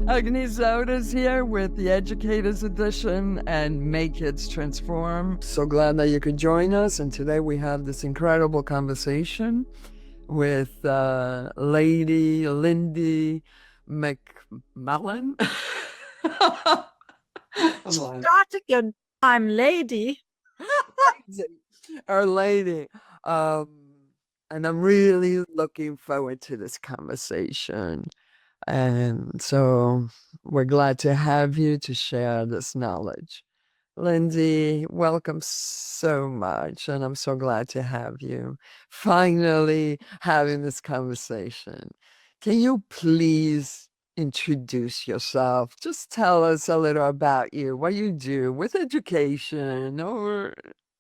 Agni Zoda's here with the Educators Edition and Make Kids Transform. So glad that you could join us. And today we have this incredible conversation with Lady Lindy McMullin. Start again. I'm Lady. Our lady. And I'm really looking forward to this conversation. And so we're glad to have you to share this knowledge. Lindy, welcome so much. And I'm so glad to have you finally having this conversation. Can you please introduce yourself? Just tell us a little about you, what you do with education or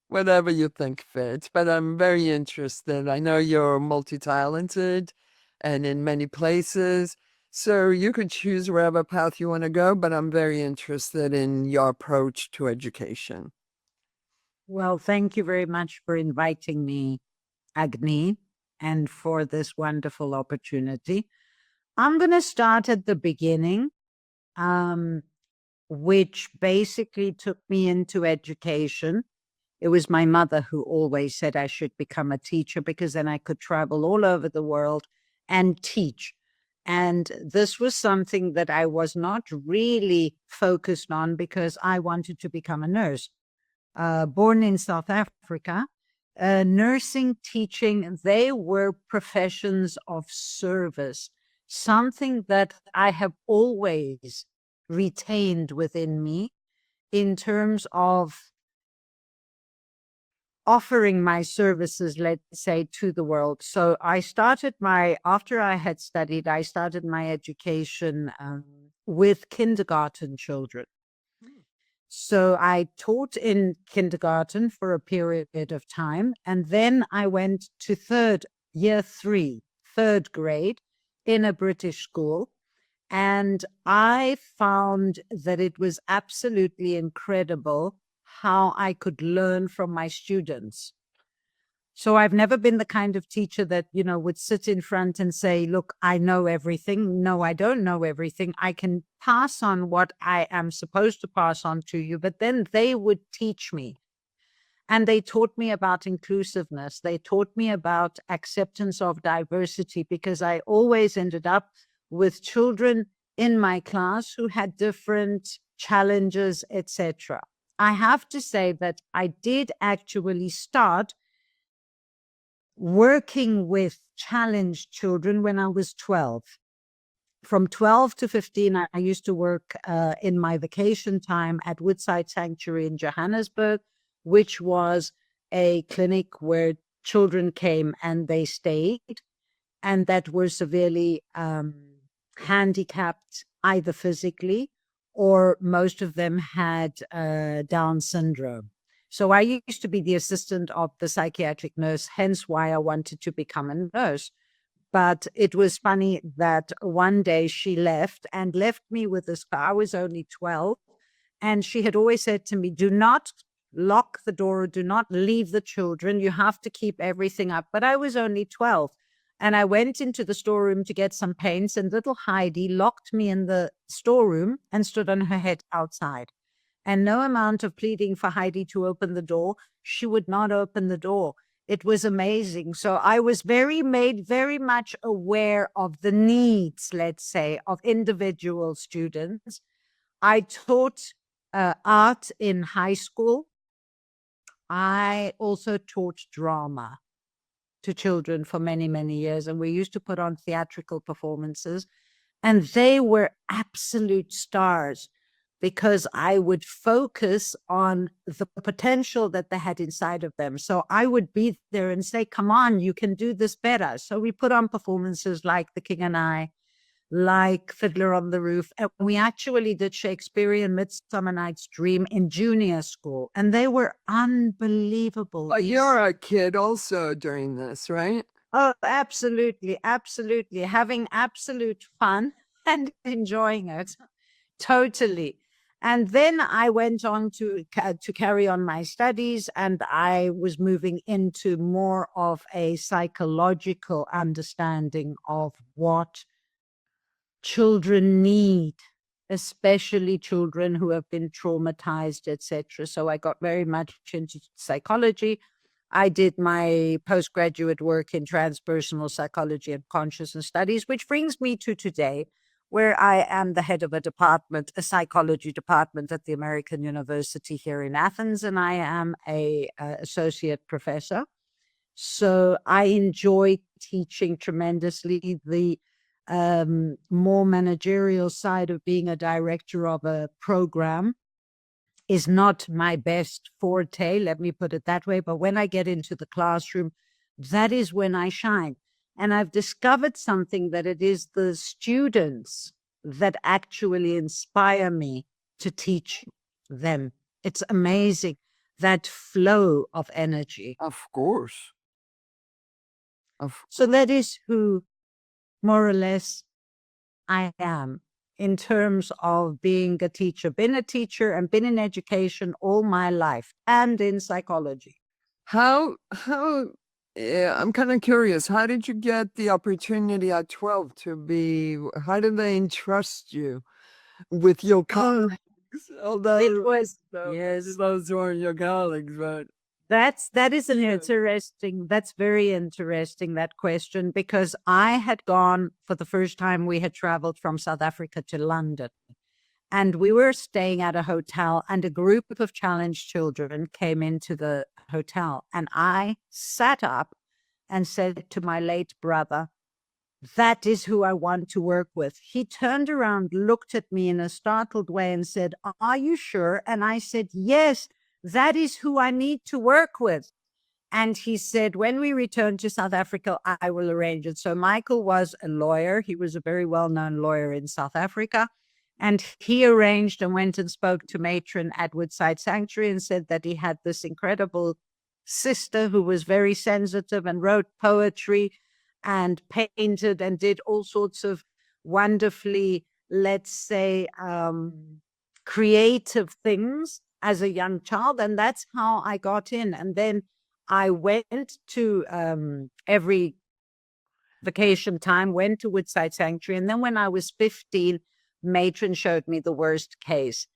whatever you think fits. But I'm very interested. I know you're multi-talented and in many places. So you can choose wherever path you want to go, but I'm very interested in your approach to education. Well, thank you very much for inviting me, Agni, and for this wonderful opportunity. I'm going to start at the beginning, which basically took me into education. It was my mother who always said I should become a teacher because then I could travel all over the world and teach. And this was something that I was not really focused on because I wanted to become a nurse. Born in South Africa, nursing, teaching, they were professions of service, something that I have always retained within me in terms of offering my services, let's say, to the world. So after I had studied, I started my education with kindergarten children. So I taught in kindergarten for a period of time. And then I went to third grade in a British school. And I found that it was absolutely incredible how I could learn from my students. So I've never been the kind of teacher that, would sit in front and say, look, I know everything. No, I don't know everything. I can pass on what I am supposed to pass on to you, but then they would teach me. And they taught me about inclusiveness. They taught me about acceptance of diversity because I always ended up with children in my class who had different challenges, etc. I have to say that I did actually start working with challenged children when I was 12. From 12 to 15, I used to work in my vacation time at Woodside Sanctuary in Johannesburg, which was a clinic where children came and they stayed and that were severely handicapped, either physically or most of them had Down syndrome. So I used to be the assistant of the psychiatric nurse, hence why I wanted to become a nurse. But it was funny that one day she left me with this car. I was only 12. And she had always said to me, do not lock the door, do not leave the children. You have to keep everything up. But I was only 12. And I went into the storeroom to get some paints, and little Heidi locked me in the storeroom and stood on her head outside. And no amount of pleading for Heidi to open the door, she would not open the door. It was amazing. So I was made very much aware of the needs, let's say, of individual students. I taught art in high school. I also taught drama to children for many, many years. And we used to put on theatrical performances. And they were absolute stars because I would focus on the potential that they had inside of them. So I would be there and say, come on, you can do this better. So we put on performances like The King and I, like Fiddler on the Roof. And we actually did Shakespearean Midsummer Night's Dream in junior school. And they were unbelievable. But you're a kid also during this, right? Oh, absolutely. Absolutely. Having absolute fun and enjoying it. Totally. And then I went on to carry on my studies, and I was moving into more of a psychological understanding of what children need especially children who have been traumatized, etc. So I got very much into psychology. I did my postgraduate work in transpersonal psychology and consciousness studies, which brings me to today, where I am the head of a department, a psychology department at the American University here in Athens, and I am a associate professor. So I enjoy teaching tremendously. The more managerial side of being a director of a program is not my best forte, let me put it that way. But when I get into the classroom, that is when I shine. And I've discovered something, that it is the students that actually inspire me to teach them. It's amazing, that flow of energy. Of course. So that is who, more or less, I am in terms of being a teacher. Been a teacher and been in education all my life, and in psychology. How yeah, I'm kind of curious. How did you get the opportunity at 12 to be, how did they entrust you with your colleagues? Although, It was, yes, those weren't your colleagues, but that is an interesting, that's very interesting, that question, because I had gone, for the first time, we had traveled from South Africa to London. And we were staying at a hotel, and a group of challenged children came into the hotel. And I sat up and said to my late brother, that is who I want to work with. He turned around, looked at me in a startled way and said, are you sure? And I said, yes, that is who I need to work with. And he said, when we return to South Africa, I will arrange it. So Michael was a lawyer. He was a very well-known lawyer in South Africa. And he arranged and went and spoke to matron at Woodside Sanctuary and said that he had this incredible sister who was very sensitive and wrote poetry and painted and did all sorts of wonderfully, let's say, creative things as a young child. And that's how I got in. And then I went to every vacation time, went to Woodside Sanctuary. And then when I was 15, matron showed me the worst case.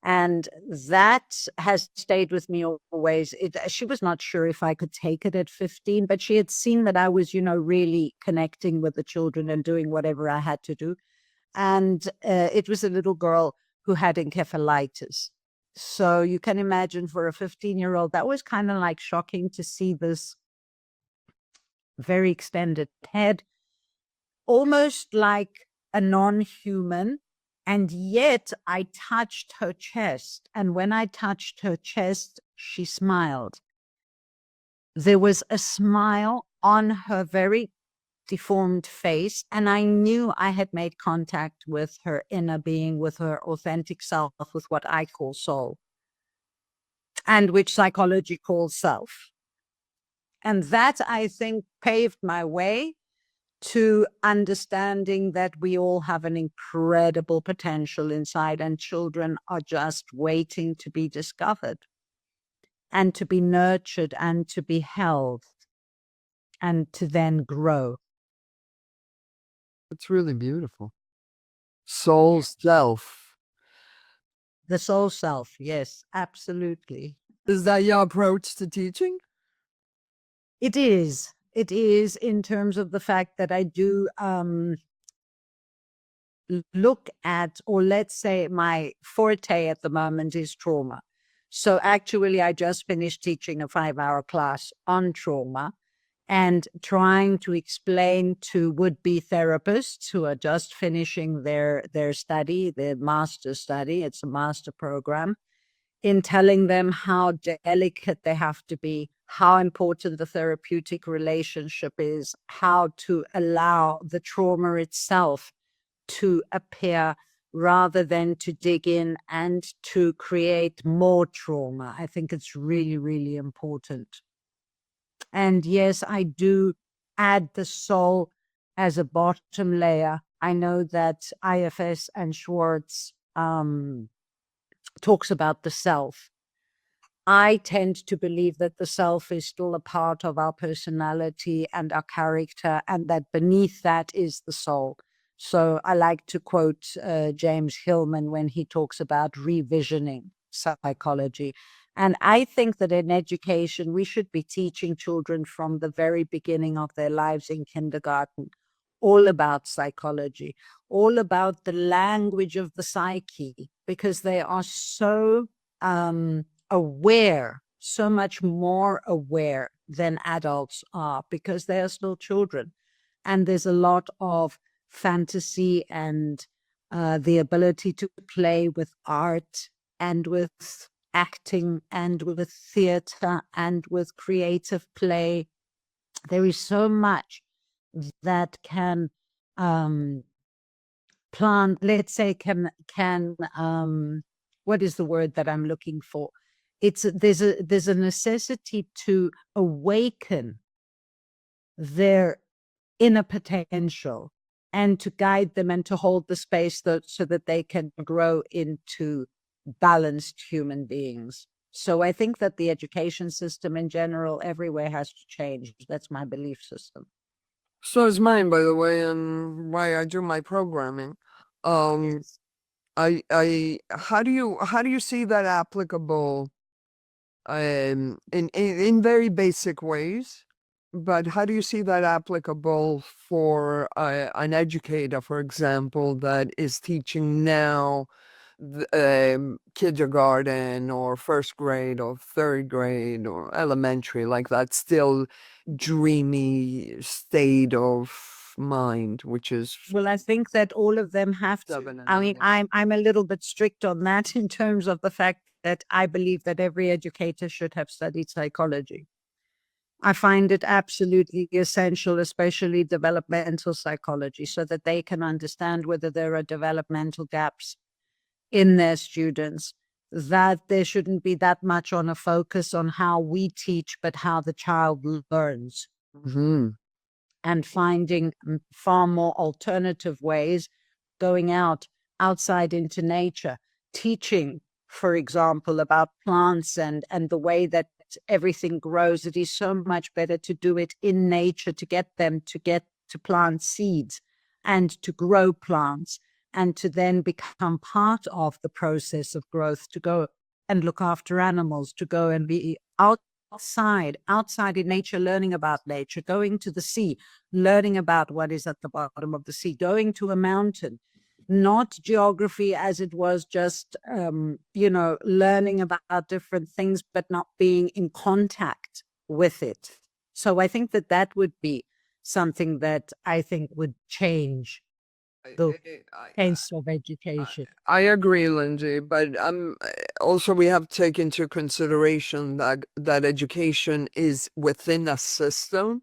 And that has stayed with me always. She was not sure if I could take it at 15, but she had seen that I was, really connecting with the children and doing whatever I had to do. And it was a little girl who had encephalitis. So you can imagine, for a 15-year-old, that was kind of like shocking to see this very extended head, almost like a non-human. And yet I touched her chest. And when I touched her chest, she smiled. There was a smile on her very deformed face. And I knew I had made contact with her inner being, with her authentic self, with what I call soul, and which psychology calls self. And that, I think, paved my way to understanding that we all have an incredible potential inside, and children are just waiting to be discovered and to be nurtured and to be held and to then grow. it's really beautiful. Soul self. The soul self, yes, absolutely. Is that your approach to teaching? It is. It is, in terms of the fact that I do look at, or let's say my forte at the moment is trauma. So actually, I just finished teaching a 5-hour class on trauma and trying to explain to would-be therapists who are just finishing their study, their master study, it's a master program, in telling them how delicate they have to be, how important the therapeutic relationship is, how to allow the trauma itself to appear rather than to dig in and to create more trauma. I think it's really, really important. And yes, I do add the soul as a bottom layer. I know that IFS and Schwartz talks about the self. I tend to believe that the self is still a part of our personality and our character, and that beneath that is the soul. So I like to quote James Hillman when he talks about revisioning psychology. And I think that in education, we should be teaching children from the very beginning of their lives in kindergarten all about psychology, all about the language of the psyche, because they are so aware, so much more aware than adults are, because they are still children. And there's a lot of fantasy and the ability to play with art and with acting and with theater and with creative play. There is so much that can plant, let's say, can what is the word that I'm looking for? It's there's a necessity to awaken their inner potential and to guide them and to hold the space so that they can grow into balanced human beings. So I think that the education system in general everywhere has to change. That's my belief system. So is mine, by the way, and why I do my programming. Um, Yes. how do you see that applicable in very basic ways? But how do you see that applicable for an educator, for example, that is teaching now kindergarten or first grade or third grade or elementary, like that still dreamy state of mind, which is Well, I think that all of them have to. 7 and 8. I'm a little bit strict on that in terms of the fact that I believe that every educator should have studied psychology. I find it absolutely essential, especially developmental psychology, so that they can understand whether there are developmental gaps in their students, that there shouldn't be that much on a focus on how we teach, but how the child learns, Hmm. and finding far more alternative ways, going outside into nature, teaching, for example, about plants and the way that everything grows. It is so much better to do it in nature, to get them to plant seeds and to grow plants and to then become part of the process of growth, to go and look after animals, to go and be outside in nature, learning about nature, going to the sea, learning about what is at the bottom of the sea, going to a mountain, not geography as it was just, learning about different things, but not being in contact with it. So I think that that would be something that I think would change I, the I, pace of I, education. I agree, Lindsay, but also we have to take into consideration that education is within a system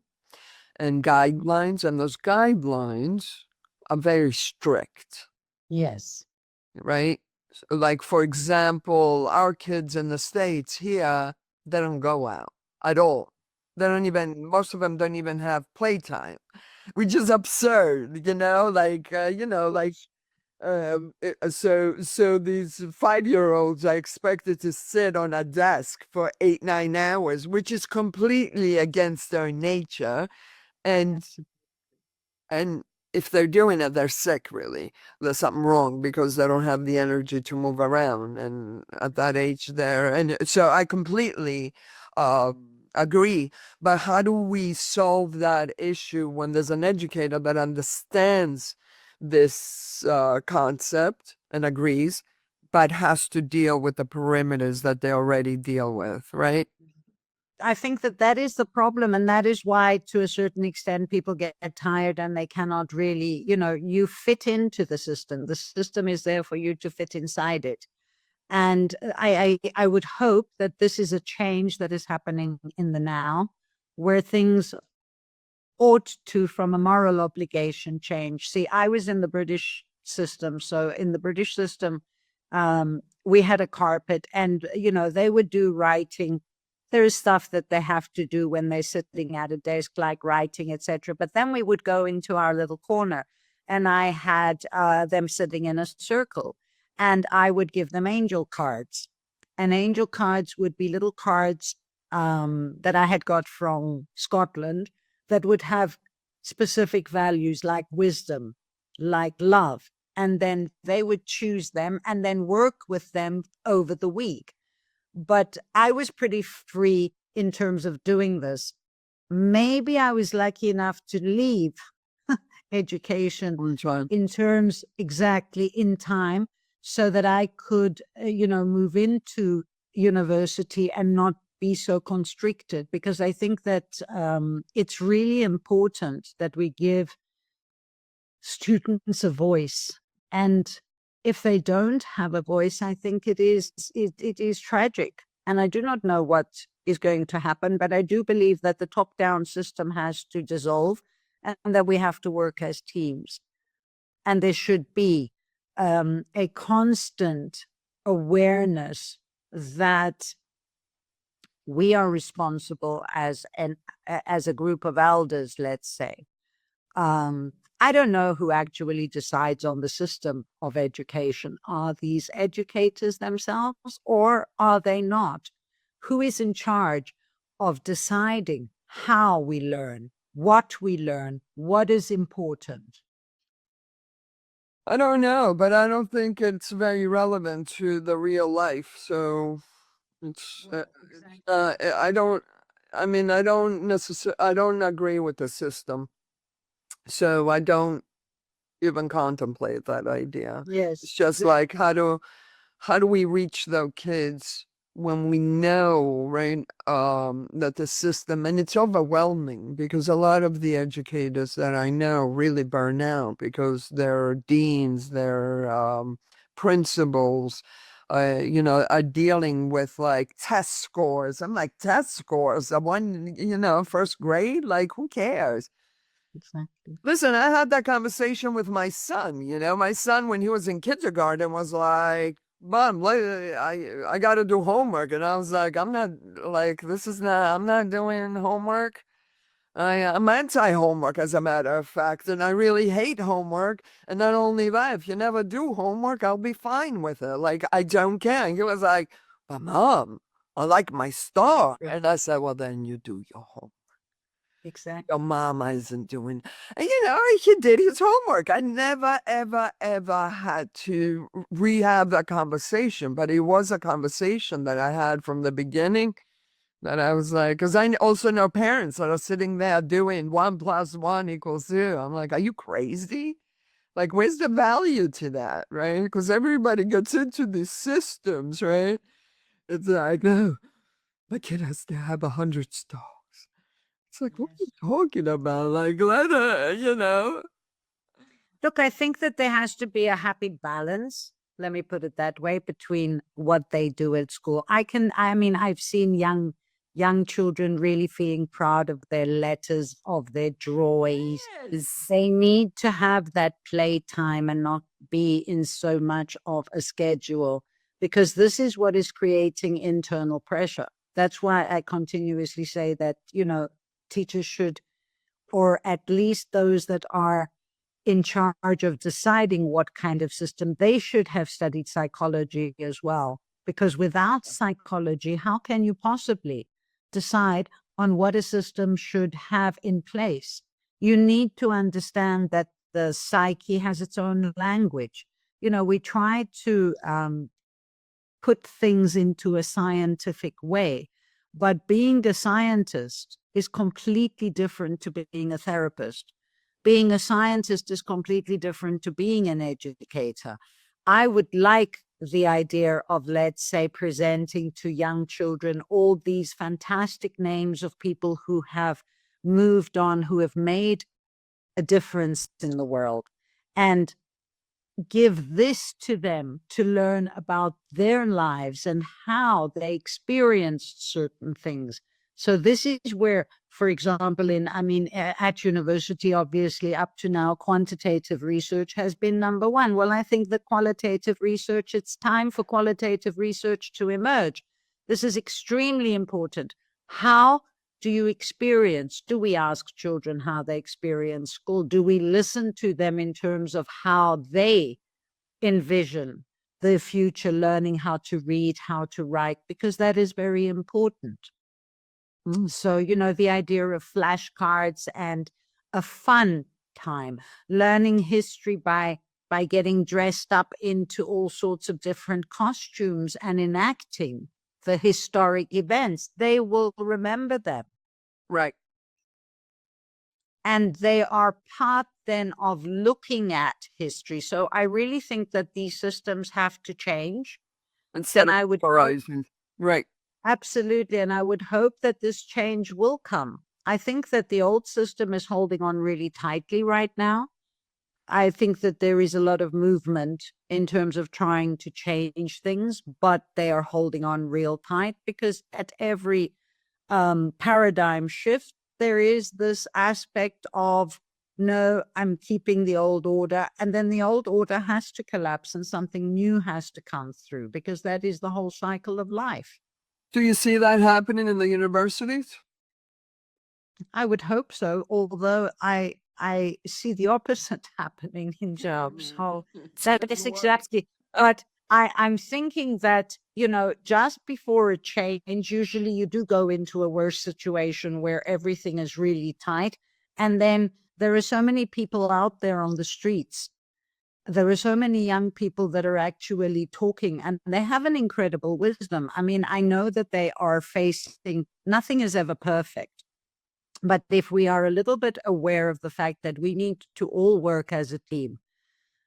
and guidelines, and those guidelines are very strict, Yes. right? Like, for example, our kids in the States here, they don't go out at all. They don't even, most of them don't even have playtime, which is absurd, so these 5-year-olds are expected to sit on a desk for 8, 9 hours, which is completely against their nature. And and if they're doing it, they're sick, really. There's something wrong because they don't have the energy to move around. And at that age there. And so I completely agree. But how do we solve that issue when there's an educator that understands this concept and agrees, but has to deal with the perimeters that they already deal with, right? I think that that is the problem. And that is why, to a certain extent, people get tired and they cannot really, you fit into the system. The system is there for you to fit inside it. And I would hope that this is a change that is happening in the now, where things ought to, from a moral obligation, change. See, I was in the British system. So in the British system, we had a carpet and, they would do writing. There is stuff that they have to do when they're sitting at a desk, like writing, etc. But then we would go into our little corner and I had them sitting in a circle and I would give them angel cards. And angel cards would be little cards that I had got from Scotland that would have specific values like wisdom, like love, and then they would choose them and then work with them over the week. But I was pretty free in terms of doing this. Maybe I was lucky enough to leave education in terms exactly in time so that I could, move into university and not be so constricted, because I think that it's really important that we give students a voice. And if they don't have a voice, I think it is tragic. And I do not know what is going to happen, but I do believe that the top-down system has to dissolve and that we have to work as teams. And there should be a constant awareness that we are responsible as a group of elders, let's say. I don't know who actually decides on the system of education. Are these educators themselves, or are they not? Who is in charge of deciding how we learn, what is important? I don't know, but I don't think it's very relevant to the real life. So it's, I don't, I mean, I don't agree with the system. So I don't even contemplate that idea. It's Yes. just like, how do we reach those kids when we know, right, that the system, and it's overwhelming because a lot of the educators that I know really burn out because their deans, their principals, are dealing with like test scores. I'm like, test scores? The one, first grade? Like, who cares? Exactly. Listen, I had that conversation with my son. My son, when he was in kindergarten, was like, Mom, I got to do homework. And I was like, I'm not, like, I'm not doing homework. I'm anti-homework, as a matter of fact, and I really hate homework. And not only that, if you never do homework, I'll be fine with it. Like, I don't care. And he was like, but Mom, I like my star. And I said, well, then you do your homework. Exactly. Your mama isn't doing. And he did his homework. I never, ever, ever had to rehab that conversation, but it was a conversation that I had from the beginning that I was like, because I also know parents that are sitting there doing 1+1 = 2. I'm like, are you crazy? Like, where's the value to that, right? Because everybody gets into these systems, right? It's like, no, my kid has to have 100 stars. It's like, what are you talking about? Like, let her. Look, I think that there has to be a happy balance, let me put it that way, between what they do at school. I mean, I've seen young children really feeling proud of their letters, of their drawings. Yes. They need to have that playtime and not be in so much of a schedule, because this is what is creating internal pressure. That's why I continuously say that, teachers should, or at least those that are in charge of deciding what kind of system, they should have studied psychology as well. Because without psychology, how can you possibly decide on what a system should have in place? You need to understand that the psyche has its own language. We try to put things into a scientific way, but being a scientist is completely different to being a therapist. Being a scientist is completely different to being an educator. I would like the idea of, let's say, presenting to young children all these fantastic names of people who have moved on, who have made a difference in the world, and give this to them to learn about their lives and how they experienced certain things. So this is where, for example, at university, obviously up to now, quantitative research has been number one. Well, I think that qualitative research, it's time for qualitative research to emerge. This is extremely important. How do you experience? Do we ask children how they experience school? Do we listen to them in terms of how they envision the future, learning how to read, how to write? Because that is very important. So, the idea of flashcards and a fun time, learning history by getting dressed up into all sorts of different costumes and enacting the historic events. They will remember them. Right. And they are part then of looking at history. So I really think that these systems have to change. Instead I of would horizon. Right. absolutely, and I would hope that this change will come. I think that the old system is holding on really tightly right now. I think that there is a lot of movement in terms of trying to change things, but they are holding on real tight because at every paradigm shift, there is this aspect of, no, I'm keeping the old order. And then the old order has to collapse and something new has to come through because that is the whole cycle of life. Do you see that happening in the universities? I would hope so, although I see the opposite happening in jobs. So that is exactly. But I'm thinking that, just before a change, usually you do go into a worse situation where everything is really tight. And then there are so many people out there on the streets. There are so many young people that are actually talking and they have an incredible wisdom. I mean, I know that they are facing, nothing is ever perfect. But if we are a little bit aware of the fact that we need to all work as a team,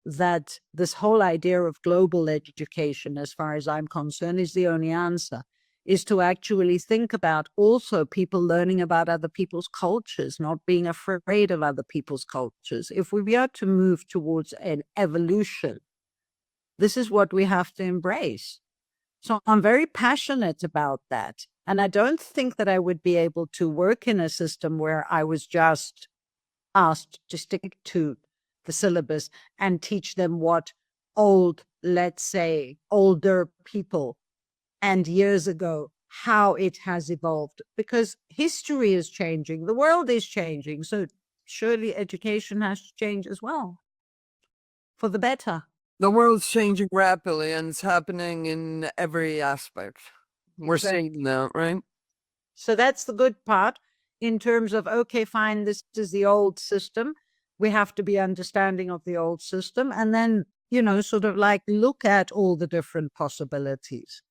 that this whole idea of global education, as far as I'm concerned, is the only answer, is to actually think about also people learning about other people's cultures, not being afraid of other people's cultures. If we are to move towards an evolution, this is what we have to embrace. So I'm very passionate about that. And I don't think that I would be able to work in a system where I was just asked to stick to the syllabus and teach them what let's say, older people and years ago, how it has evolved. Because history is changing, the world is changing. So surely education has to change as well for the better. The world's changing rapidly and it's happening in every aspect. We're seeing that, right? So that's the good part in terms of, okay, fine, this is the old system. We have to be understanding of the old system and then, sort of like look at all the different possibilities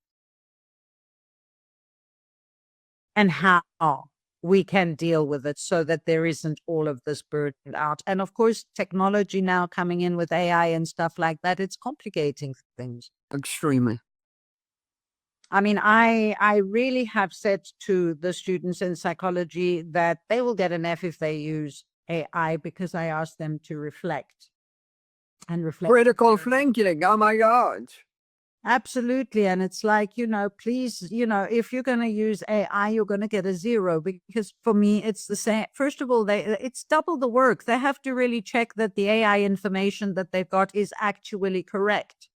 and how we can deal with it so that there isn't all of this burden out. And of course, technology now coming in with AI and stuff like that, it's complicating things. Extremely. I mean, I really have said to the students in psychology that they will get an F if they use AI because I asked them to reflect and reflect. Critical thinking. Oh my God. Absolutely. And it's like, please, if you're going to use AI, you're going to get a 0 because for me, it's the same. First of all, it's double the work. They have to really check that the AI information that they've got is actually correct.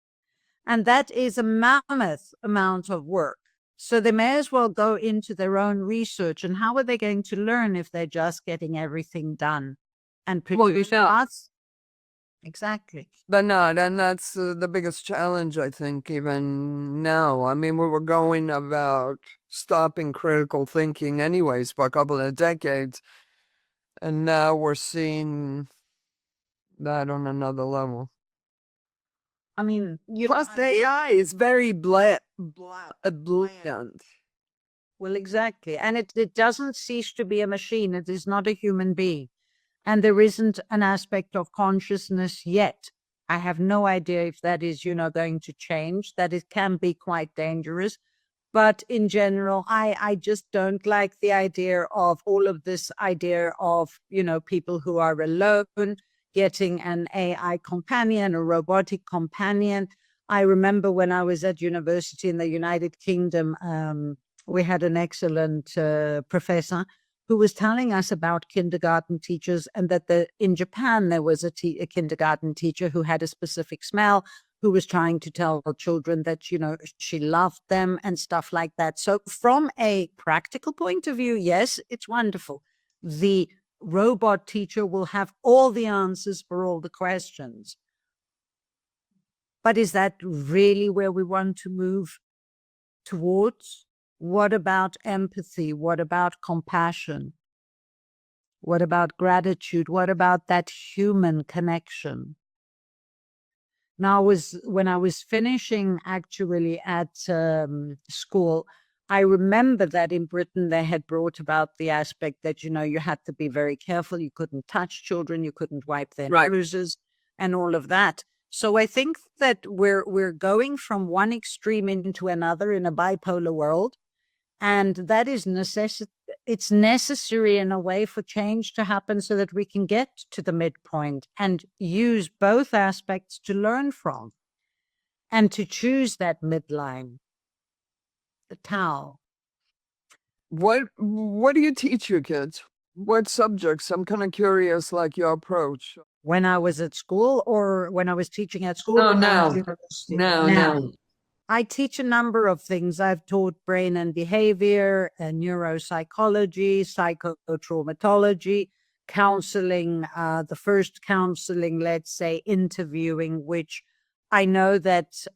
And that is a mammoth amount of work. So they may as well go into their own research. And how are they going to learn if they're just getting everything done and produce us? Exactly. But not, and that's the biggest challenge, I think, even now. I mean, we were going about stopping critical thinking anyways for a couple of decades. And now we're seeing that on another level. I mean, plus the AI is very bland. Well, exactly. And it doesn't cease to be a machine. It is not a human being. And there isn't an aspect of consciousness yet. I have no idea if that is, going to change, that it can be quite dangerous. But in general, I just don't like the idea of all of this idea of, people who are alone, getting an AI companion, a robotic companion. I remember when I was at university in the United Kingdom, we had an excellent professor who was telling us about kindergarten teachers and that in Japan there was a kindergarten teacher who had a specific smell, who was trying to tell children that, she loved them and stuff like that. So from a practical point of view, yes, it's wonderful. The robot teacher will have all the answers for all the questions. But is that really where we want to move towards? What about empathy? What about compassion? What about gratitude? What about that human connection? Now, when I was finishing actually at school, I remember that in Britain they had brought about the aspect that, you had to be very careful. You couldn't touch children, you couldn't wipe their Right. noses, and all of that. So I think that we're going from one extreme into another in a bipolar world, and that is it's necessary in a way for change to happen so that we can get to the midpoint and use both aspects to learn from and to choose that midline, the Tao. What do you teach your kids? What subjects? I'm kind of curious, like your approach. When I was at school, or when I was teaching at school, No, or now at no, university? no, Now, no. I teach a number of things. I've taught brain and behavior, and neuropsychology, psychotraumatology, counseling, the first counseling, let's say, interviewing, which I know that,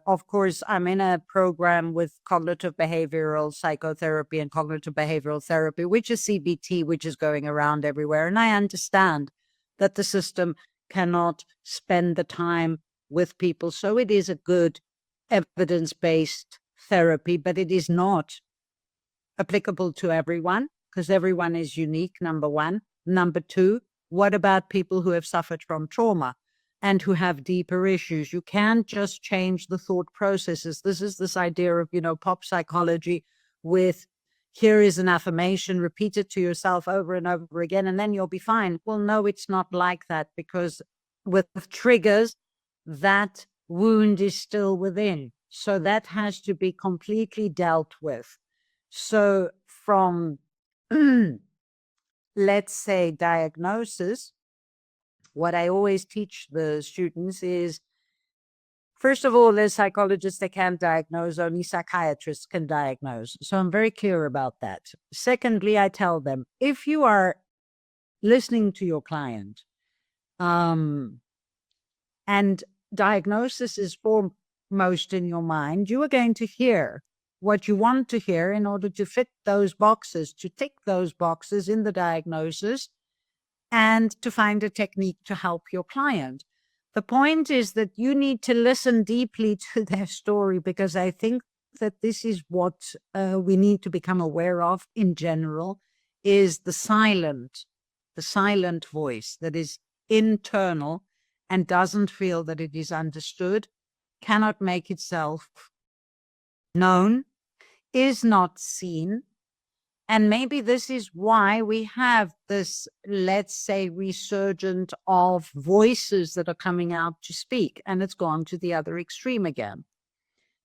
of course, I'm in a program with cognitive behavioral psychotherapy and cognitive behavioral therapy, which is CBT, which is going around everywhere. And I understand that the system cannot spend the time with people. So it is a good evidence-based therapy, but it is not applicable to everyone because everyone is unique, number one. Number two, what about people who have suffered from trauma and who have deeper issues? You can't just change the thought processes. This is this idea of, pop psychology with here is an affirmation, repeat it to yourself over and over again, and then you'll be fine. Well, no, it's not like that, because with triggers, that wound is still within. So that has to be completely dealt with. So from, let's say, diagnosis, what I always teach the students is, first of all, there's psychologists that can't diagnose, only psychiatrists can diagnose. So I'm very clear about that. Secondly, I tell them, if you are listening to your client, and diagnosis is foremost in your mind, you are going to hear what you want to hear in order to fit those boxes, to tick those boxes in the diagnosis, and to find a technique to help your client. The point is that you need to listen deeply to their story, because I think that this is what we need to become aware of in general, is the silent voice that is internal and doesn't feel that it is understood, cannot make itself known, is not seen. And maybe this is why we have this, let's say, resurgent of voices that are coming out to speak, and it's gone to the other extreme again.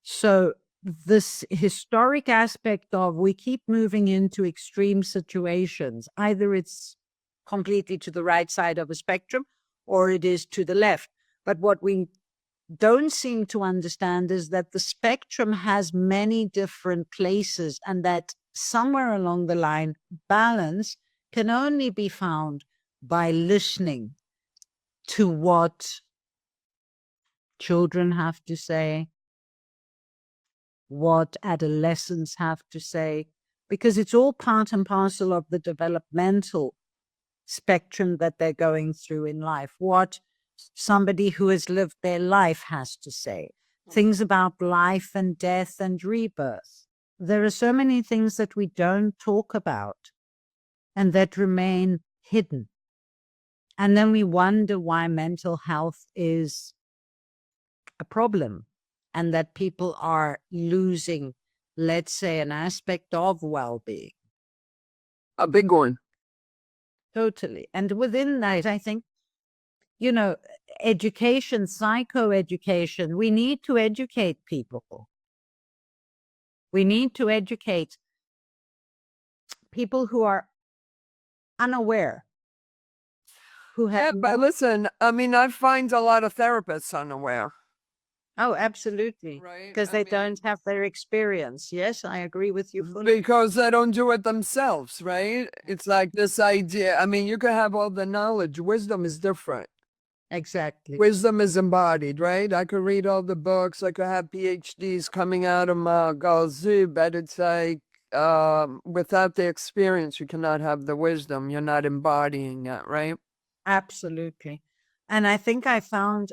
So this historic aspect of we keep moving into extreme situations, either it's completely to the right side of a spectrum or it is to the left. But what we don't seem to understand is that the spectrum has many different places, and that somewhere along the line, balance can only be found by listening to what children have to say, what adolescents have to say, because it's all part and parcel of the developmental spectrum that they're going through in life, what somebody who has lived their life has to say, things about life and death and rebirth. There are so many things that we don't talk about and that remain hidden. And then we wonder why mental health is a problem and that people are losing, let's say, an aspect of well-being. A big one. Totally. And within that, I think, education, psychoeducation, we need to educate people. We need to educate people who are unaware, who have But listen, I mean, I find a lot of therapists unaware. Oh, absolutely. Right. Because they don't have their experience. Yes, I agree with you fully. Because they don't do it themselves, right? It's like this idea. I mean, you can have all the knowledge. Wisdom is different. Exactly. Wisdom is embodied, right? I could read all the books. I could have PhDs coming out of my galzu, but it's like without the experience, you cannot have the wisdom. You're not embodying it, right? Absolutely. And I think I found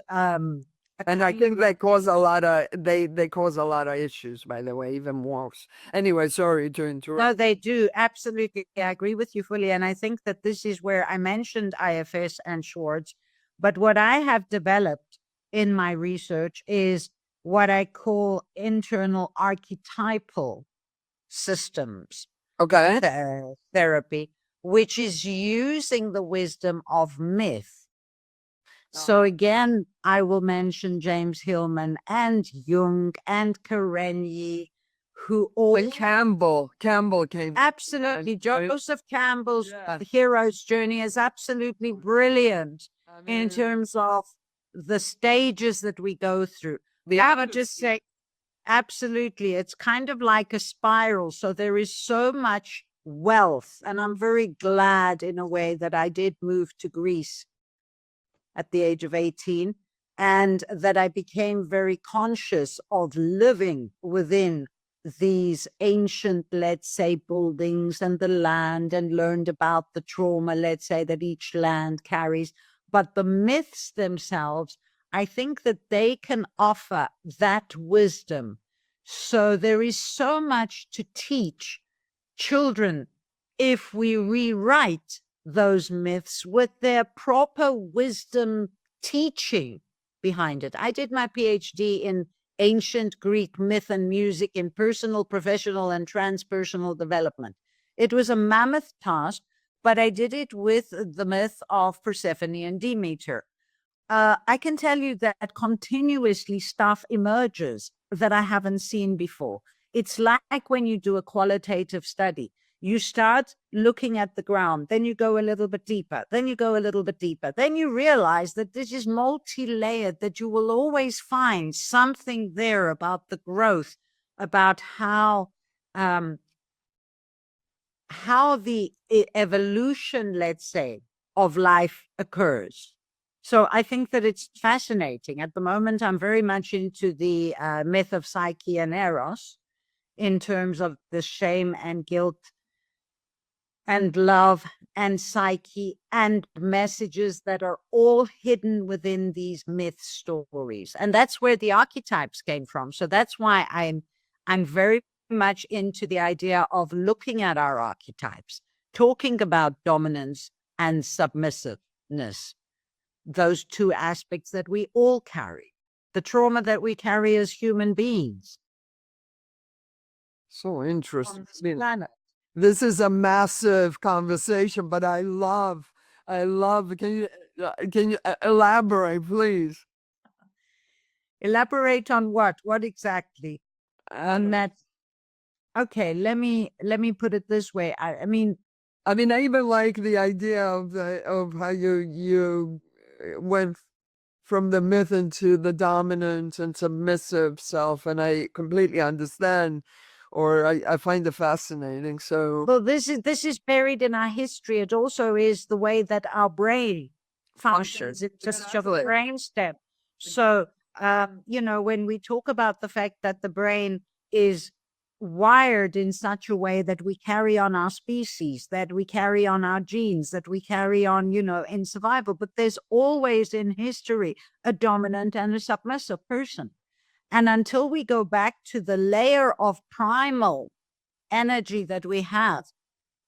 And I think they cause a lot of they cause a lot of issues, by the way, even worse. Anyway, sorry to interrupt. no, they do. Absolutely. I agree with you fully. And I think that this is where I mentioned IFS and Schwartz. But what I have developed in my research is what I call internal archetypal systems Okay. therapy, which is using the wisdom of myth. So again, I will mention James Hillman and Jung and Karenyi, who all When Campbell came. absolutely Joseph Campbell's Yeah. hero's journey is absolutely brilliant in terms of the stages that we go through. I would just say, absolutely, it's kind of like a spiral. So there is so much wealth, and I'm very glad in a way that I did move to Greece at the age of 18, and that I became very conscious of living within these ancient, let's say, buildings and the land, and learned about the trauma, let's say, that each land carries. But the myths themselves, I think that they can offer that wisdom. So there is so much to teach children if we rewrite those myths with their proper wisdom teaching behind it. I did my PhD in ancient Greek myth and music in personal, professional, and transpersonal development. It was a mammoth task, but I did it with the myth of Persephone and Demeter. I can tell you that continuously stuff emerges that I haven't seen before. It's like when you do a qualitative study. You start looking at the ground, then you go a little bit deeper, then you go a little bit deeper. Then you realize that this is multi-layered, that you will always find something there about the growth, about how the evolution, let's say, of life occurs. So I think that it's fascinating. At the moment, I'm very much into the myth of psyche and eros in terms of the shame and guilt and love and psyche and messages that are all hidden within these myth stories. And that's where the archetypes came from. So that's why I'm very much into the idea of looking at our archetypes, talking about dominance and submissiveness, those two aspects that we all carry, the trauma that we carry as human beings. So interesting. On this planet. This is a massive conversation, but I love. Can you elaborate, please? Elaborate on what? What exactly? On that. Okay, let me put it this way. I mean, I even like the idea of how you went from the myth into the dominant and submissive self, and I completely understand, or I find it fascinating. So, well, this is buried in our history. It also is the way that our brain functions. It's just a brain stem. So, when we talk about the fact that the brain is wired in such a way that we carry on our species, that we carry on our genes, that we carry on, in survival, but there's always in history a dominant and a submissive person. And until we go back to the layer of primal energy that we have,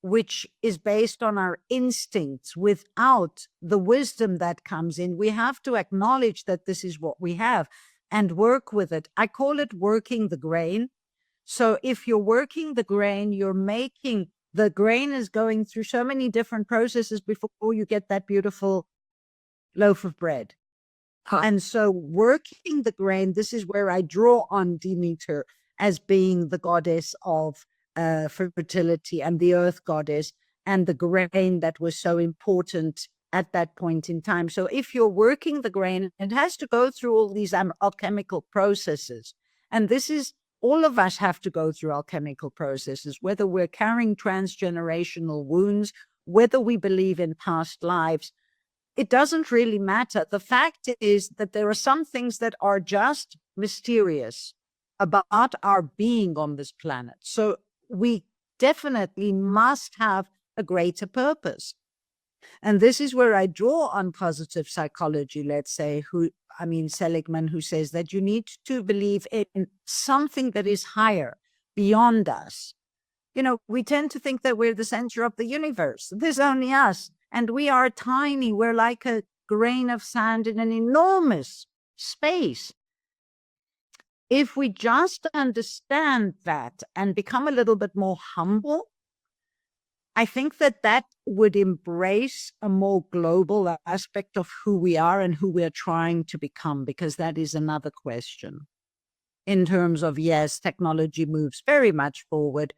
which is based on our instincts without the wisdom that comes in, we have to acknowledge that this is what we have and work with it. I call it working the grain. So if you're working the grain, the grain is going through so many different processes before you get that beautiful loaf of bread. And so working the grain, this is where I draw on Demeter as being the goddess of fertility and the earth goddess, and the grain that was so important at that point in time. So if you're working the grain, it has to go through all these alchemical processes. And this is, all of us have to go through alchemical processes, whether we're carrying transgenerational wounds, whether we believe in past lives. It doesn't really matter. The fact is that there are some things that are just mysterious about our being on this planet. So we definitely must have a greater purpose. And this is where I draw on positive psychology, let's say, Seligman, who says that you need to believe in something that is higher, beyond us. We tend to think that we're the center of the universe. There's only us, and we are tiny. We're like a grain of sand in an enormous space. If we just understand that and become a little bit more humble, I think that would embrace a more global aspect of who we are and who we're trying to become, because that is another question. In terms of, yes, technology moves very much forward,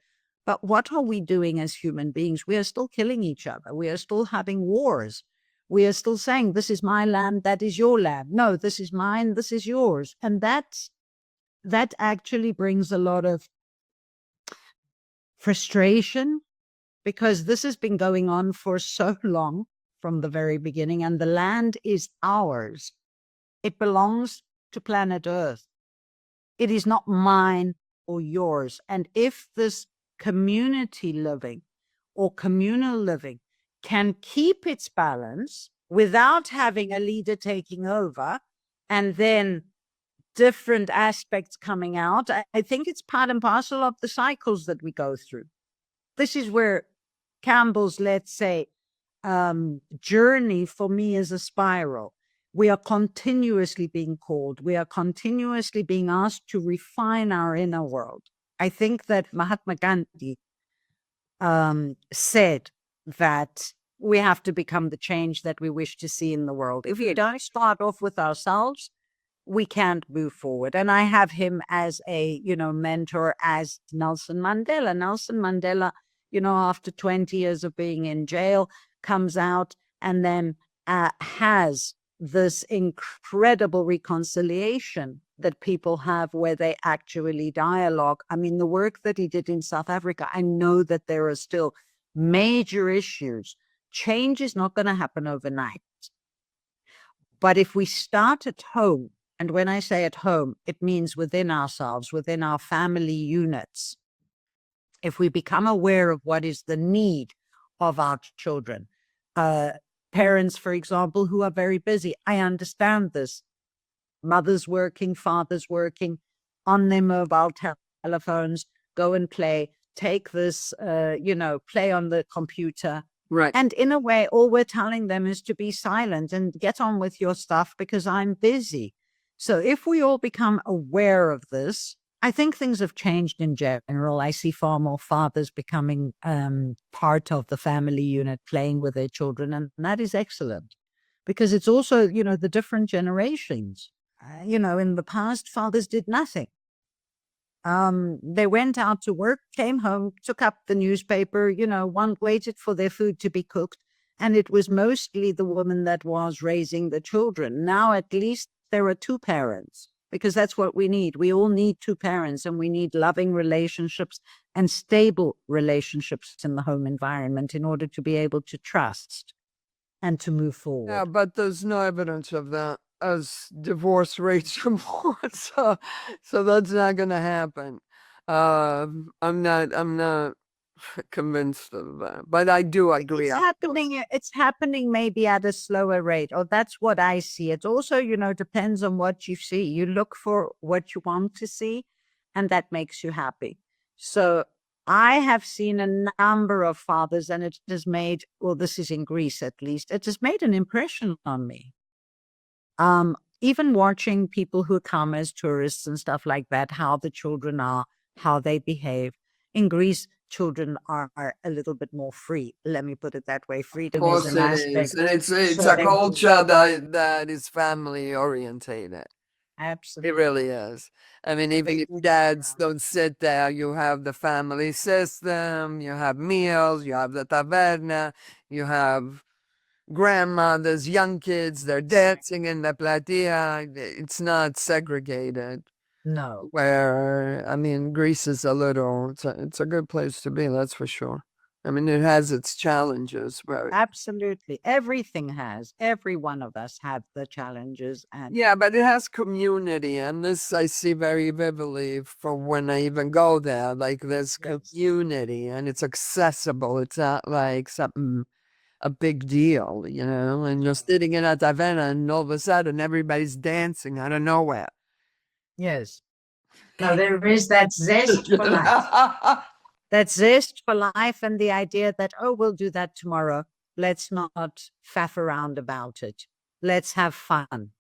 but what are we doing as human beings? We are still killing each other. We are still having wars. We are still saying, this is my land, that is your land. No, this is mine, this is yours. And that actually brings a lot of frustration, because this has been going on for so long from the very beginning, and the land is ours. It belongs to planet Earth. It is not mine or yours. And if this community living or communal living can keep its balance without having a leader taking over and then different aspects coming out, I think it's part and parcel of the cycles that we go through. This is where Campbell's, let's say, journey for me is a spiral. We are continuously being called. We are continuously being asked to refine our inner world. I think that Mahatma Gandhi said that we have to become the change that we wish to see in the world. If we don't start off with ourselves, we can't move forward. And I have him as a, mentor, as Nelson Mandela. Nelson Mandela, after 20 years of being in jail, comes out and then has this incredible reconciliation that people have where they actually dialogue. I mean, the work that he did in South Africa, I know that there are still major issues. Change is not going to happen overnight. But if we start at home, and when I say at home, it means within ourselves, within our family units, if we become aware of what is the need of our children, parents, for example, who are very busy, I understand this. Mothers working, fathers working, on their mobile telephones, go and play, take this, play on the computer. Right. And in a way, all we're telling them is to be silent and get on with your stuff because I'm busy. So if we all become aware of this, I think things have changed in general. I see far more fathers becoming part of the family unit, playing with their children, and that is excellent, because it's also, the different generations. In the past, fathers did nothing. They went out to work, came home, took up the newspaper, one waited for their food to be cooked, and it was mostly the woman that was raising the children. Now, at least there are two parents, because that's what we need. We all need two parents, and we need loving relationships and stable relationships in the home environment in order to be able to trust and to move forward. Yeah, but there's no evidence of that, as divorce rates are more. So that's not going to happen. I'm not convinced of that, but I do agree. It's happening maybe at a slower rate, or that's what I see. It also, depends on what you see. You look for what you want to see, and that makes you happy. So I have seen a number of fathers, and it has made, well, this is in Greece at least, it has made an impression on me. Even watching people who come as tourists and stuff like that, how the children are, how they behave. In Greece, children are a little bit more free. Let me put it that way. Of Freedom is course an it aspect. is, and it's So a culture that is family orientated. It absolutely. really is. I mean, even if dads don't sit there, you have the family system, you have meals, you have the taverna, you have grandmothers, young kids, they're dancing in the platea. It's not segregated. No. Where, I mean, Greece is it's a good place to be, that's for sure. I mean, it has its challenges, but Absolutely. Everything has. Every one of us have the challenges. And yeah, but it has community, and this I see very vividly from when I even go there. Like there's yes. community, and it's accessible. It's not like something a big deal, and you're sitting in a taverna, and all of a sudden everybody's dancing out of nowhere. Yes. No, there is that zest for life. That zest for life and the idea that, oh, we'll do that tomorrow. Let's not faff around about it. Let's have fun.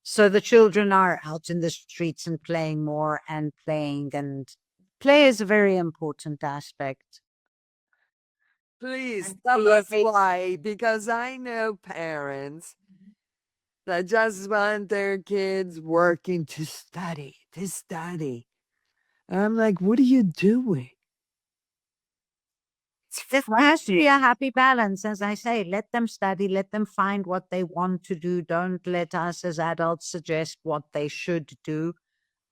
So the children are out in the streets and playing more and playing, and play is a very important aspect. Please And tell us play- why, because I know parents that just want their kids working to study, to study. I'm like, what are you doing? There has to be a happy balance, as I say. Let them study, let them find what they want to do. Don't let us as adults suggest what they should do.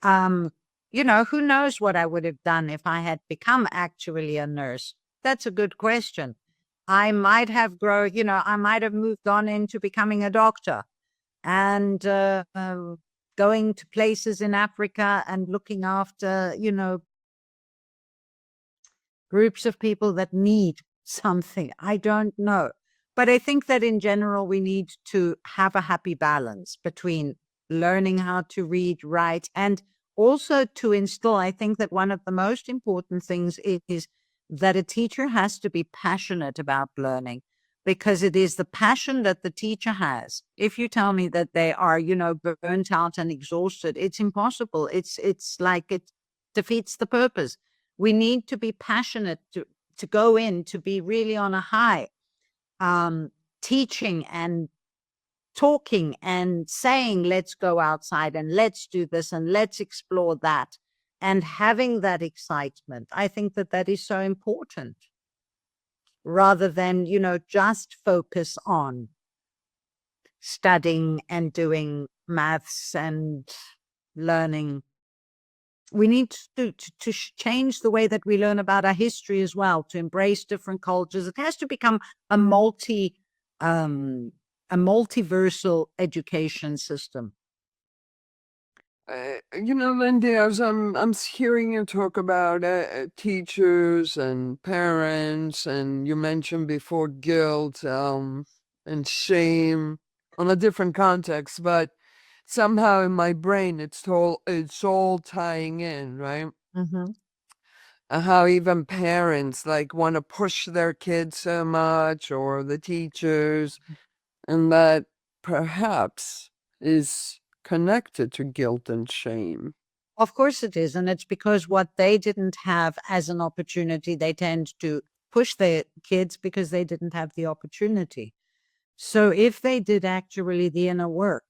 Who knows what I would have done if I had become actually a nurse? That's a good question. I might have I might have moved on into becoming a doctor and going to places in Africa and looking after, groups of people that need something. I don't know. But I think that in general, we need to have a happy balance between learning how to read, write, and also to instill. I think that one of the most important things is that a teacher has to be passionate about learning, because it is the passion that the teacher has. If you tell me that they are, burnt out and exhausted, it's impossible. It's like it defeats the purpose. We need to be passionate to go in, to be really on a high, teaching and talking and saying, let's go outside and let's do this and let's explore that, and having that excitement. I think that that is so important, rather than, just focus on studying and doing maths and learning. We need to change the way that we learn about our history as well, to embrace different cultures. It has to become a um, a multiversal education system. Lindy, as I'm hearing you talk about teachers and parents, and you mentioned before guilt, and shame on a different context, but somehow in my brain it's all tying in, right? Mm-hmm. And how even parents like want to push their kids so much, or the teachers, and that perhaps is connected to guilt and shame. Of course it is. And it's because what they didn't have as an opportunity, they tend to push their kids because they didn't have the opportunity. So if they did actually the inner work,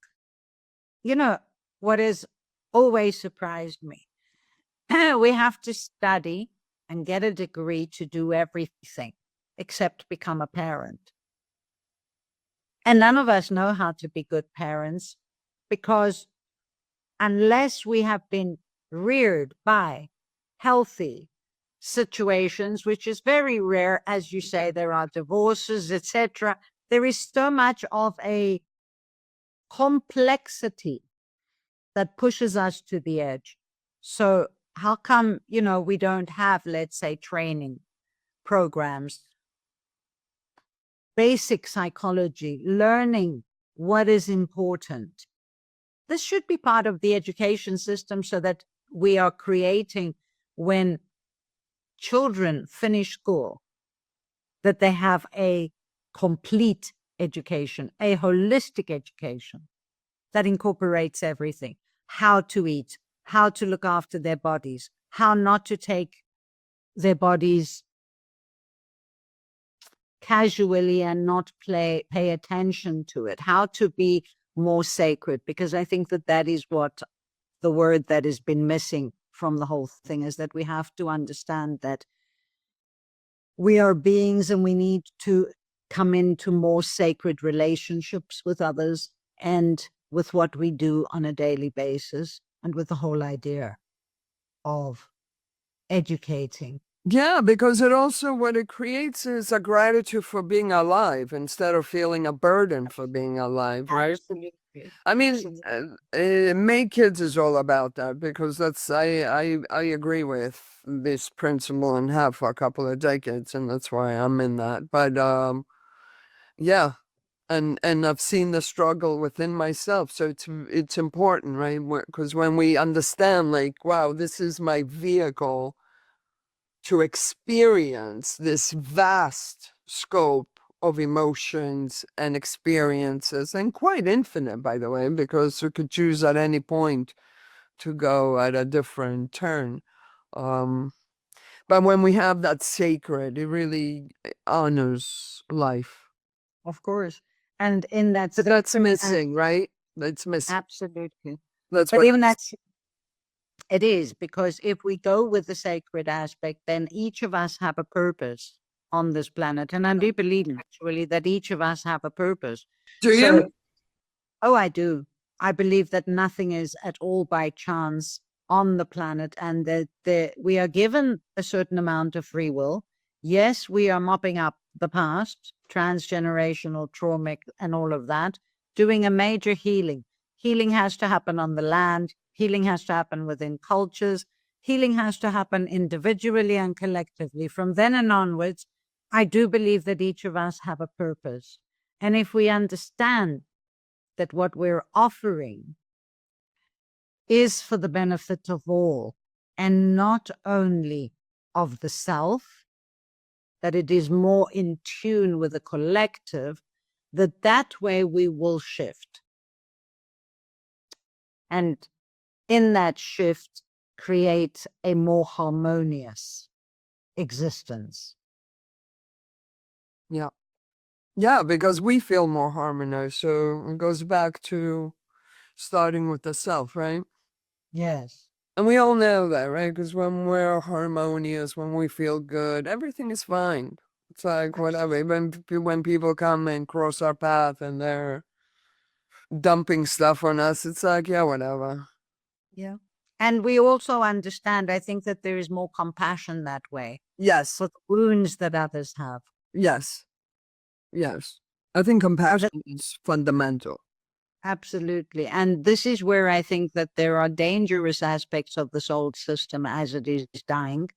what has always surprised me, we have to study and get a degree to do everything except become a parent. And none of us know how to be good parents, because unless we have been reared by healthy situations, which is very rare, as you say, there are divorces, etc. There is so much of a complexity that pushes us to the edge. So how come, we don't have, let's say, training programs, basic psychology, learning what is important? This should be part of the education system, so that we are creating, when children finish school, that they have a complete education, a holistic education that incorporates everything: how to eat, how to look after their bodies, how not to take their bodies casually and not pay attention to it, how to be more sacred. Because I think that that is what the word that has been missing from the whole thing is, that we have to understand that we are beings and we need to come into more sacred relationships with others and with what we do on a daily basis, and with the whole idea of educating Yeah, because it also, what it creates is a gratitude for being alive instead of feeling a burden for being alive, right? Absolutely. I mean, Absolutely. Make Kids is all about that, because I agree with this principle and have for a couple of decades, and that's why I'm in that. But yeah, and I've seen the struggle within myself, so it's important, right? Because when we understand, like, wow, this is my vehicle to experience this vast scope of emotions and experiences, and quite infinite, by the way, because you could choose at any point to go at a different turn. Um, but when we have that sacred, it really honors life. Of course. And in that But that's sacred, missing, right? That's missing. absolutely. That's But what. even that's, it is, because if we go with the sacred aspect, then each of us have a purpose on this planet. And I do believe actually that each of us have a purpose. Do you? So, oh, I do. I believe that nothing is at all by chance on the planet, and that we are given a certain amount of free will. Yes, we are mopping up the past, transgenerational trauma, and all of that, doing a major healing. Healing has to happen on the land, healing has to happen within cultures, healing has to happen individually and collectively. From then and onwards, I do believe that each of us have a purpose. And if we understand that what we're offering is for the benefit of all and not only of the self, that it is more in tune with the collective, that way we will shift. And in that shift, create a more harmonious existence. Yeah. Yeah, because we feel more harmonized. So it goes back to starting with the self, right? Yes. And we all know that, right? Because when we're harmonious, when we feel good, everything is fine. It's like whatever. Even when people come and cross our path and they're dumping stuff on us, it's like, yeah, whatever. Yeah. And we also understand, I think that there is more compassion that way Yes, for the wounds that others have. yes, yes. I think Now that compassion is fundamental. Absolutely. And this is where I think that there are dangerous aspects of the soul system as it is dying.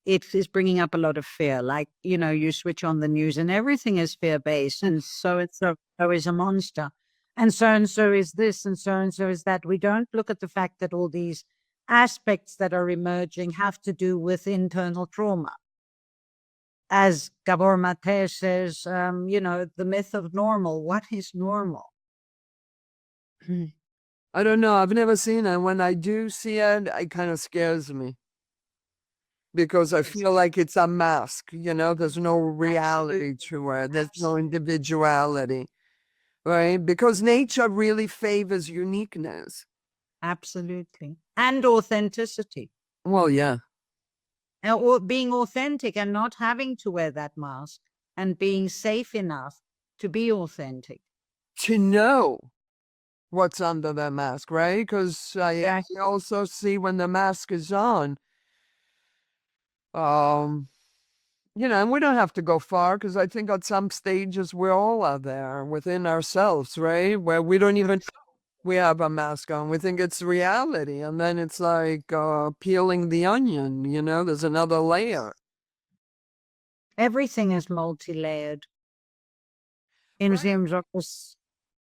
It is bringing up a lot of fear. Like, you switch on the news and everything is fear based. And so is a monster. And so is this. And so is that. We don't look at the fact that all these aspects that are emerging have to do with internal trauma. As Gabor Mate says, the myth of normal. What is normal? I don't know. I've never seen it. When I do see it, it kind of scares me because I Yes. feel like it's a mask. There's no reality to it. There's no individuality, right? Because nature really favors uniqueness. Absolutely. And authenticity. Well, yeah. Or being authentic and not having to wear that mask and being safe enough to be authentic. To know what's under the mask, right? Because I Yeah. also see when the mask is on, um, and we don't have to go far because I think at some stages we all are there within ourselves, right? Where we don't even we have a mask on. We think it's reality. And then it's like peeling the onion, there's another layer. Everything is multi-layered in Right. terms of this.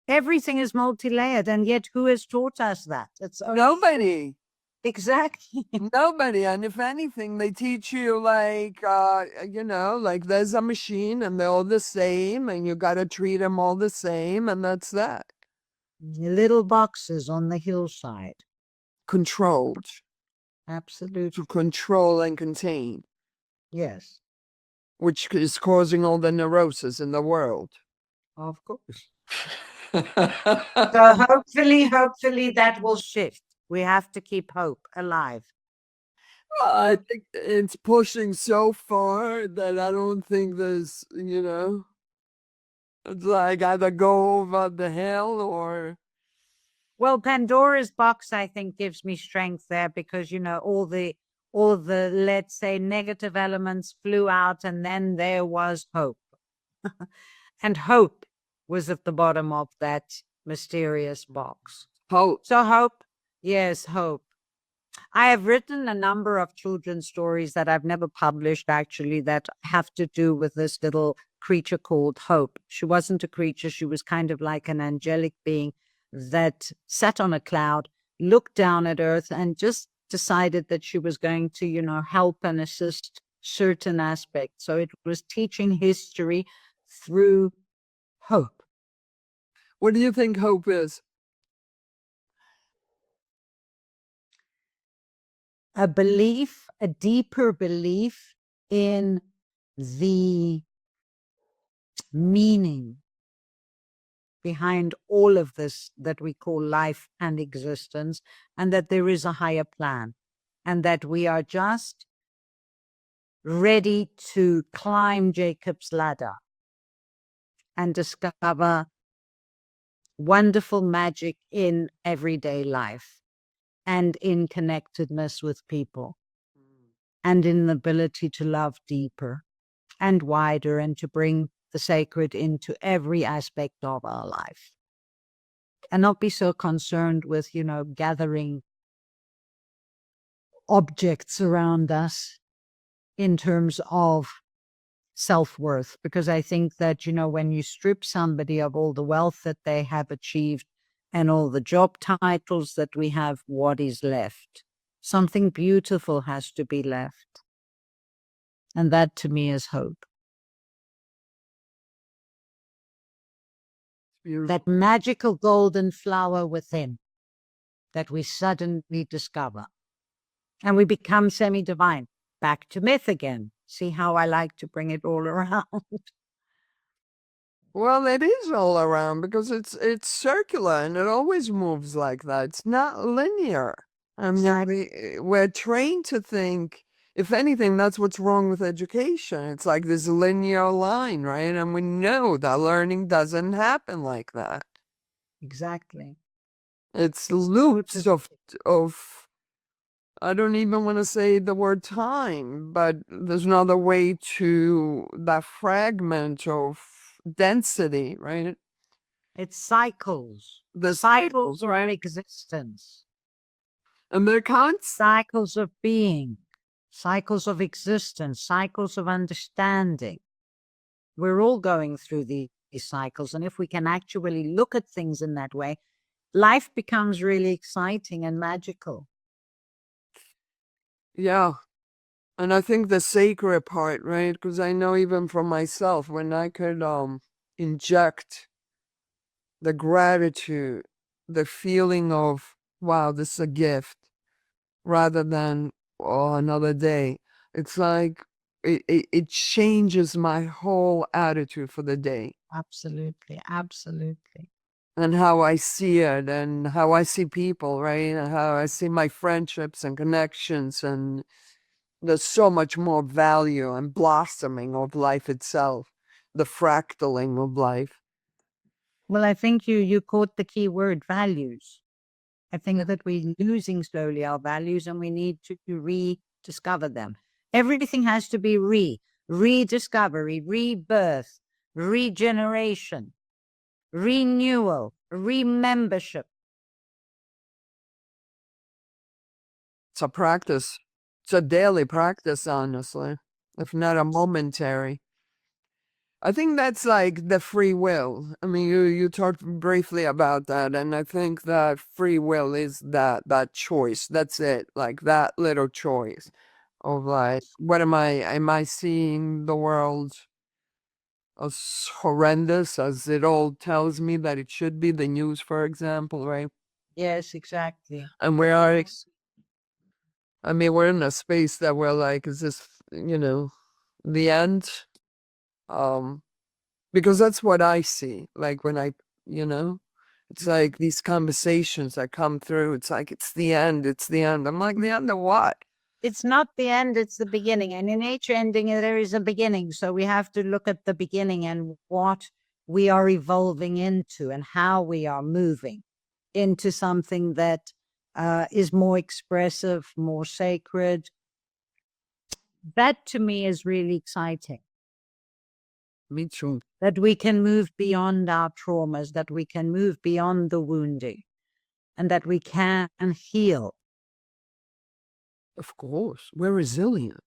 Everything is multi-layered. And yet who has taught us that? It's only Nobody. exactly. Nobody. And if anything, they teach you like, like there's a machine and they're all the same and you got to treat them all the same. And that's that. Little boxes on the hillside. Controlled. To Absolutely. control and contain, Yes. which is causing all the neurosis in the world. Of course. So hopefully that will shift. We have to keep hope alive. I think it's pushing so far that I don't think it's like either go over the hill or. Well, Pandora's box, I think, gives me strength there because, all the, let's say, negative elements flew out, and then there was hope. And hope was at the bottom of that mysterious box. Hope. So hope, yes, hope. I have written a number of children's stories that I've never published, actually, that have to do with this little creature called Hope. She wasn't a creature. She was kind of like an angelic being that sat on a cloud, looked down at Earth, and just decided that she was going to, help and assist certain aspects. So it was teaching history through hope. What do you think hope is? A belief, a deeper belief in the meaning behind all of this that we call life and existence, and that there is a higher plan, and that we are just ready to climb Jacob's ladder and discover wonderful magic in everyday life and in connectedness with people and in the ability to love deeper and wider and to bring the sacred into every aspect of our life. And not be so concerned with, gathering objects around us in terms of self-worth. Because I think that, when you strip somebody of all the wealth that they have achieved and all the job titles that we have, what is left? Something beautiful has to be left. And that to me is hope. That magical golden flower within that we suddenly discover. And we become semi-divine. Back to myth again. See how I like to bring it all around. Well, it is all around because it's circular and it always moves like that. It's not linear. I mean, we're trained to think, if anything, that's what's wrong with education. It's like this linear line, right? And we know that learning doesn't happen like that. Exactly. It's loops of I don't even want to say the word time, but there's another way to that fragment of density, right? It's cycles. The Cycles of existence. And there can't Cycles of being. Cycles of existence. Cycles of understanding. We're all going through these cycles. And if we can actually look at things in that way, life becomes really exciting and magical. Yeah. And I think the sacred part, right? Because I know even for myself, when I could inject the gratitude, the feeling of, wow, this is a gift, rather than, oh, another day. It's like it changes my whole attitude for the day. Absolutely. Absolutely. And how I see it and how I see people, right? And how I see my friendships and connections. And there's so much more value and blossoming of life itself, the fractaling of life. Well, I think you caught the key word, values. I think that we're losing slowly our values and we need to rediscover them. Everything has to be rediscovery, rebirth, regeneration, renewal, remembership. It's a practice. It's a daily practice, honestly, if not a momentary. I think that's like the free will. I mean, you talked briefly about that, and I think that free will is that choice. That's it, like that little choice of like, what am I seeing the world as horrendous as it all tells me that it should be, the news, for example, right? Yes, exactly. And we are, I mean, we're in a space that we're like, is this, the end? Um, because that's what I see. Like when it's like these conversations that come through, it's like, it's the end, it's the end. I'm like, the end of what? It's not the end, it's the beginning. And in each ending, there is a beginning. So we have to look at the beginning and what we are evolving into and how we are moving into something that is more expressive, more sacred, That to me is really exciting. Me too. That we can move beyond our traumas, that we can move beyond the wounding, and that we can heal. Of course. We're resilient.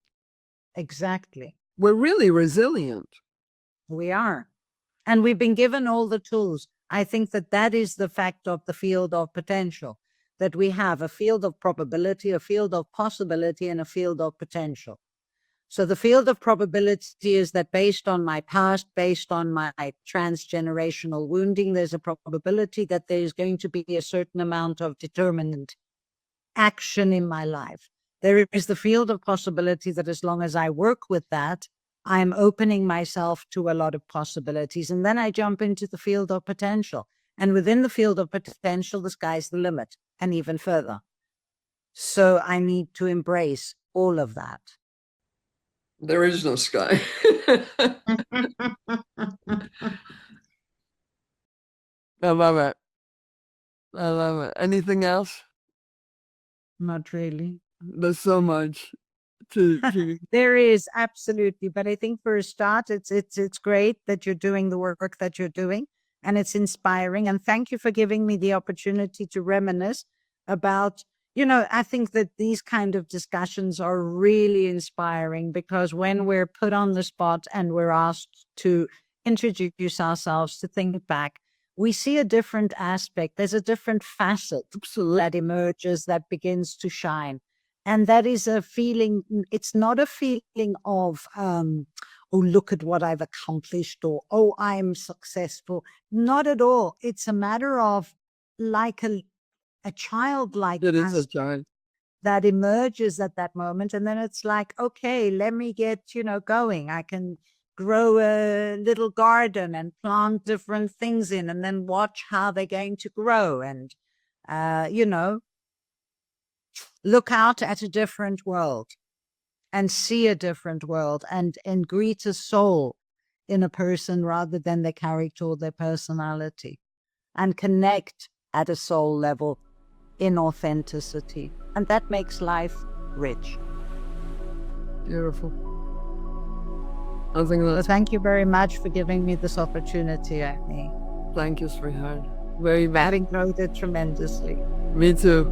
Exactly. We're really resilient. We are. And we've been given all the tools. I think that that is the fact of the field of potential, that we have a field of probability, a field of possibility, and a field of potential. So the field of probability is that based on my past, based on my transgenerational wounding, there's a probability that there's going to be a certain amount of determined action in my life. There is the field of possibility that as long as I work with that, I'm opening myself to a lot of possibilities. And then I jump into the field of potential. And within the field of potential, the sky's the limit and even further. So I need to embrace all of that. There is no sky. I love it. I love it. Anything else? Not really. There's so much to There is, absolutely. But I think for a start, it's great that you're doing the work that you're doing, and it's inspiring. And thank you for giving me the opportunity to reminisce about, I think that these kind of discussions are really inspiring, because when we're put on the spot and we're asked to introduce ourselves, to think back, we see a different aspect. There's a different facet that emerges, that begins to shine. And that is a feeling, it's not a feeling of, oh, look at what I've accomplished, or, oh, I'm successful. Not at all. It's a matter of like a childlike It is a child that emerges at that moment. And then it's like, okay, let me get, going. I can grow a little garden and plant different things in, and then watch how they're going to grow. And, look out at a different world and see a different world, and greet a soul in a person rather than their character or their personality, and connect at a soul level in authenticity. And that makes life rich. Beautiful. I think that's... Thank you very much for giving me this opportunity, Annie. Thank you, sweetheart. Very Having grown it tremendously. Me too.